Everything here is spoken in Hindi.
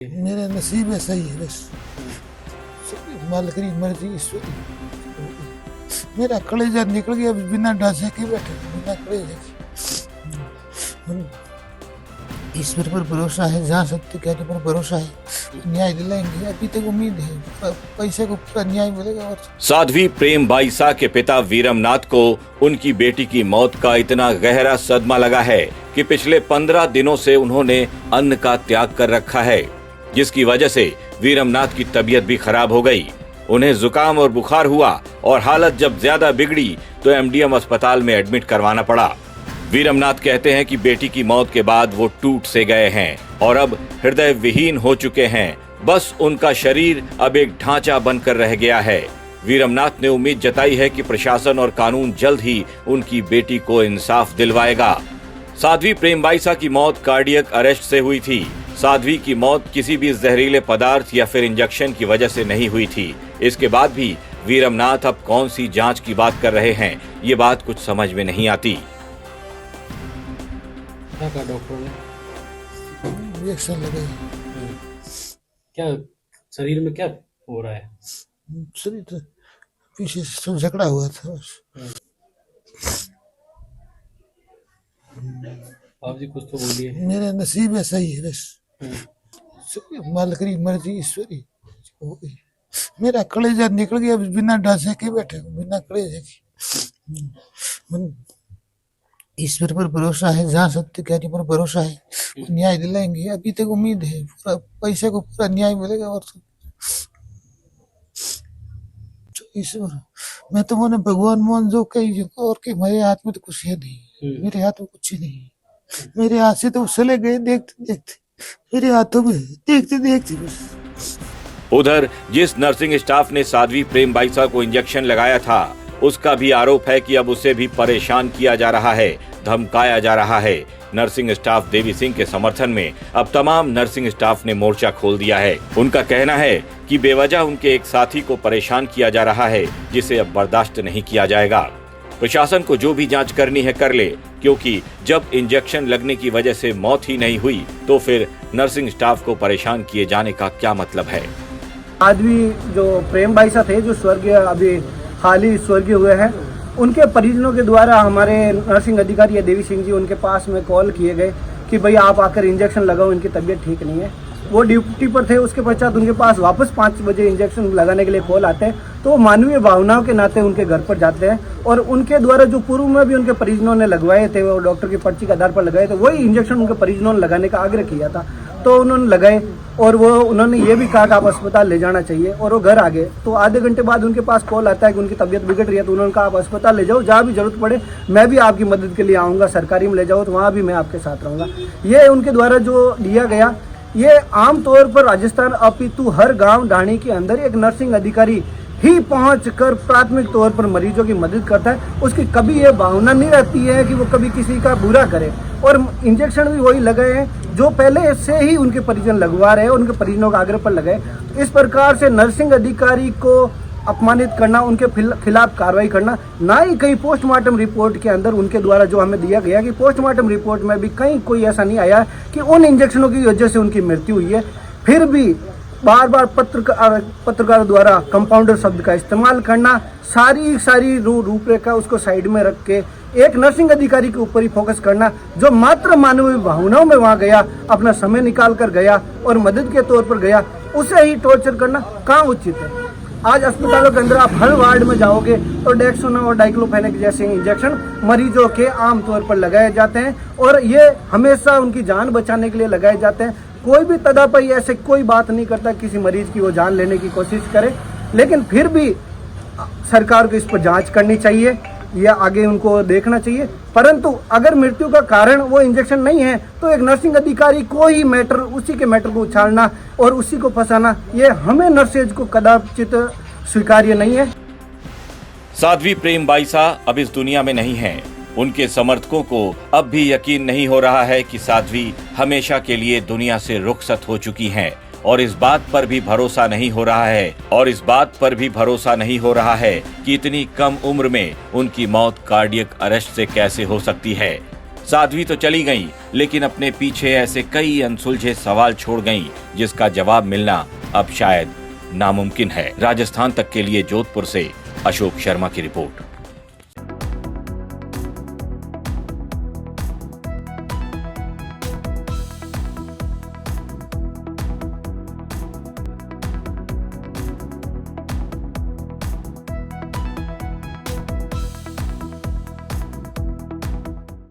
मेरा नसीब ऐसा ही है बस। मालिक की मर्जी ईश्वरी। मेरा कलेजा निकल गया बिना डांसे के बैठे, बिना कलेजे के। ईश्वर पर भरोसा है, जहाँ सत्य कहने पर भरोसा है, न्याय दिलाएंगे। अभी तक उम्मीद है पैसे को पूरा न्याय मिलेगा। और साध्वी प्रेम बाईसा के पिता वीरमनाथ को उनकी बेटी की मौत का इतना गहरा सदमा लगा है कि पिछले 15 दिनों से उन्होंने अन्न का त्याग कर रखा है, जिसकी वजह से वीरमनाथ की तबीयत भी खराब हो गई। उन्हें जुकाम और बुखार हुआ और हालत जब ज्यादा बिगड़ी तो एमडीएम अस्पताल में एडमिट करवाना पड़ा। वीरमनाथ कहते हैं कि बेटी की मौत के बाद वो टूट से गए हैं और अब हृदय विहीन हो चुके हैं। बस उनका शरीर अब एक ढांचा बनकर रह गया है। वीरमनाथ ने उम्मीद जताई है कि प्रशासन और कानून जल्द ही उनकी बेटी को इंसाफ दिलवाएगा। साध्वी प्रेम बाईसा की मौत कार्डियक अरेस्ट से हुई थी। साध्वी की मौत किसी भी जहरीले पदार्थ या फिर इंजेक्शन की वजह से नहीं हुई थी। इसके बाद भी वीरमनाथ अब कौन सी जांच की बात कर रहे हैं, ये बात कुछ समझ में नहीं आती। क्या कहा डॉक्टर ने? इंजेक्शन लगे। क्या शरीर में क्या हो रहा है? शरीर तो पीछे से झगड़ा हुआ था बस। आप जी कुछ तो बोलिए। मेरा नसीब ऐसा ही है बस। मालिक की मर्जी ईश्वरी हो गई। मेरा कलेजा निकल गया बिना डांसे के बैठे, बिना कलेजे के। ईश्वर पर भरोसा है, जहाँ सत्य कहने पर भरोसा है, न्याय दिलाएंगे। अभी तक उम्मीद है पूरा पैसे को पूरा न्याय मिलेगा। और ईश्वर, मैं तो मैंने भगवान मान जो कही और कि मेरे हाथ में तो कुछ है नहीं, मेरे हाथ में कुछ ही नहीं। मेरे हाथ से तो चले गए देखते देखते, मेरे हाथों में देखते देखते बस। उधर जिस नर्सिंग स्टाफ ने साध्वी प्रेम बाईसा को इंजेक्शन लगाया था, उसका भी आरोप है कि अब उसे भी परेशान किया जा रहा है, धमकाया जा रहा है। नर्सिंग स्टाफ देवी सिंह के समर्थन में अब तमाम नर्सिंग स्टाफ ने मोर्चा खोल दिया है। उनका कहना है कि बेवजह उनके एक साथी को परेशान किया जा रहा है, जिसे अब बर्दाश्त नहीं किया जाएगा। प्रशासन को जो भी जांच करनी है कर ले, क्योंकि जब इंजेक्शन लगने की वजह से मौत ही नहीं हुई तो फिर नर्सिंग स्टाफ को परेशान किए जाने का क्या मतलब है। साध्वी जो प्रेम बाईसा थे, जो स्वर्गीय अभी हाल ही स्वर्गीय हुए हैं, उनके परिजनों के द्वारा हमारे नर्सिंग अधिकारी देवी सिंह जी उनके पास में कॉल किए गए कि भाई आप आकर इंजेक्शन लगाओ, इनकी तबीयत ठीक नहीं है। वो ड्यूटी पर थे। उसके पश्चात उनके पास वापस 5 बजे इंजेक्शन लगाने के लिए कॉल आते हैं, तो मानवीय भावनाओं के नाते उनके घर पर जाते हैं और उनके द्वारा जो पूर्व में भी उनके परिजनों ने लगवाए थे, वो डॉक्टर की पर्ची के आधार पर लगाए थे, वही इंजेक्शन उनके परिजनों ने लगाने का आग्रह किया था। तो उन्होंने लगाए और वो उन्होंने ये भी कहा कि आप अस्पताल ले जाना चाहिए, और वो घर आ गए। तो आधे घंटे बाद उनके पास कॉल आता है कि उनकी तबीयत बिगड़ रही है। तो उन्होंने कहा आप अस्पताल ले जाओ, जहाँ भी जरूरत पड़े मैं भी आपकी मदद के लिए आऊँगा, सरकारी में ले जाओ तो वहाँ भी मैं आपके साथ रहूँगा। ये उनके द्वारा जो दिया गया, ये आमतौर पर राजस्थान अपितु हर गांव ढाणी के अंदर एक नर्सिंग अधिकारी ही पहुंचकर प्राथमिक तौर पर मरीजों की मदद करता है। उसकी कभी ये भावना नहीं रहती है कि वो कभी किसी का बुरा करे। और इंजेक्शन भी वही लगाए हैं जो पहले से ही उनके परिजन लगवा रहे हैं, उनके परिजनों के आग्रह पर लगाए। इस प्रकार से नर्सिंग अधिकारी को अपमानित करना, उनके खिलाफ कार्रवाई करना, ना ही कहीं पोस्टमार्टम रिपोर्ट के अंदर उनके द्वारा जो हमें दिया गया कि पोस्टमार्टम रिपोर्ट में भी कहीं कोई ऐसा नहीं आया कि उन इंजेक्शनों की वजह से उनकी मृत्यु हुई है। फिर भी बार बार पत्रकार द्वारा कंपाउंडर शब्द का इस्तेमाल करना, सारी रूपरेखा उसको साइड में रख के एक नर्सिंग अधिकारी के ऊपर ही फोकस करना, जो मात्र मानवीय भावनाओं में वहां गया, अपना समय निकाल कर गया और मदद के तौर पर गया, उसे ही टॉर्चर करना कहाँ उचित है। आज अस्पतालों के अंदर आप हर वार्ड में जाओगे तो डेक्सोना और डाइक्लोफेनेक जैसे इंजेक्शन मरीजों के आमतौर पर लगाए जाते हैं और ये हमेशा उनकी जान बचाने के लिए लगाए जाते हैं। कोई भी तदापई ऐसे कोई बात नहीं करता किसी मरीज की वो जान लेने की कोशिश करे, लेकिन फिर भी सरकार को इस पर जांच करनी चाहिए या आगे उनको देखना चाहिए। परंतु अगर मृत्यु का कारण वो इंजेक्शन नहीं है तो एक नर्सिंग अधिकारी को ही उसी के मैटर को उछालना और उसी को फंसाना, ये हमें नर्सेज को कदाचित स्वीकार्य नहीं है। साध्वी प्रेम बाईसा अब इस दुनिया में नहीं है। उनके समर्थकों को अब भी यकीन नहीं हो रहा है कि साध्वी हमेशा के लिए दुनिया से रुखसत हो चुकी हैं, और इस बात पर भी भरोसा नहीं हो रहा है कि इतनी कम उम्र में उनकी मौत कार्डियक अरेस्ट से कैसे हो सकती है। साध्वी तो चली गईं, लेकिन अपने पीछे ऐसे कई अनसुलझे सवाल छोड़ गईं, जिसका जवाब मिलना अब शायद नामुमकिन है। राजस्थान तक के लिए जोधपुर से अशोक शर्मा की रिपोर्ट।